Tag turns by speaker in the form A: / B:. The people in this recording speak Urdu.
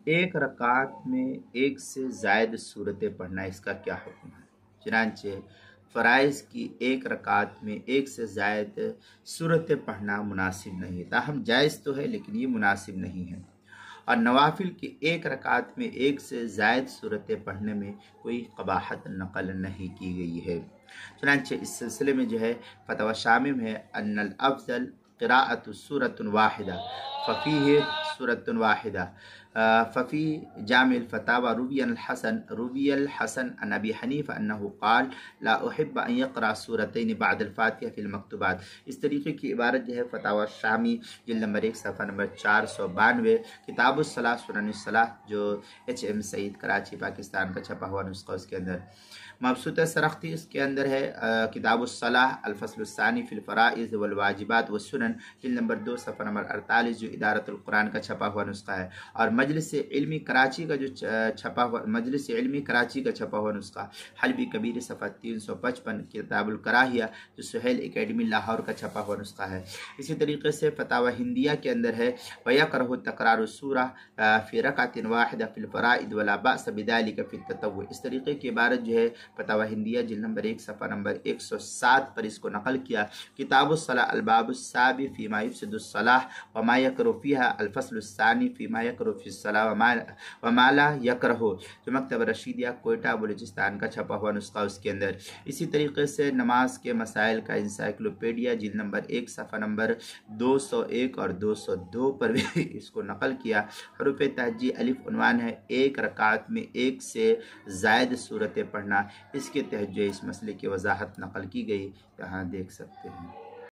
A: ایک رکعت میں ایک سے زائد صورتیں پڑھنا، اس کا کیا حکم ہے؟ چنانچہ فرائض کی ایک رکعت میں ایک سے زائد صورتیں پڑھنا مناسب نہیں، تاہم جائز تو ہے لیکن یہ مناسب نہیں ہے۔ اور نوافل کی ایک رکعت میں ایک سے زائد صورتیں پڑھنے میں کوئی قباحت نقل نہیں کی گئی ہے۔ چنانچہ اس سلسلے میں جو ہے فتوی شامل ہے ان الافضل قراءۃ سورۃ واحدہ ففیہ سورۃ واحدہ ففی جامع الفتاوی روی الحسن عن ابی حنیفہ انہ قال لا احب ان يقرأ سورتين بعد الفاتحہ فی المکتوبات۔ اس طریقے کی عبارت جو ہے فتاوی شامی جلد نمبر 1 صفحہ نمبر 492، کتاب الصلاۃ سنن الصلاۃ جو HM سعید کراچی پاکستان کا چھپا ہوا نسخہ، اس کے اندر مبسوط سرختی اس کے اندر ہے کتاب الصلاۃ الفصل الثانی فی الفرائض والواجبات والسنن جلد نمبر 2 صفحہ نمبر 48 جو ادارۃ القرآن کا چھپا ہوا نسخہ ہے، اور مجلس علمی کراچی کا جو چھپا ہوا نسخہ حلبی کبیر صفحہ 355 کتاب الکراہیہ جو سہیل اکیڈمی لاہور کا چھپا ہوا نسخہ ہے۔ اسی طریقے سے فتاوی ہندیہ کے اندر ہے وَيَكْرَهُ تَكْرَارُ السُّورَةِ فِي رَكْعَةٍ وَاحِدَةٍ فِي الْفَرَائِضِ وَلَا بَأْسَ بِذَلِكَ فِي التَّطَوُّعِ۔ اس طریقے کی عبارت جو ہے فتاوی ہندیہ جلد نمبر 1 صفحہ نمبر 107 پر اس کو نقل کیا، کتاب الصلاۃ الباب السابع فیما یفسد الصلاۃ وما یکرہ فیہا الفصل الثانی فیما یکرہ فی الصلاۃ وما لا یکرہ جو مکتب رشیدیہ کوئٹہ بلوچستان کا چھپا ہوا نسخہ اس کے اندر۔ اسی طریقے سے نماز کے مسائل کا انسائکلوپیڈیا جلد نمبر 1 صفحہ نمبر 201 اور 202 پر بھی اس کو نقل کیا۔ حروف تہجی الف عنوان ہے ایک رکعت میں ایک سے زائد صورتیں پڑھنا، اس کے تحت جو اس مسئلے کی وضاحت نقل کی گئی، یہاں دیکھ سکتے ہیں۔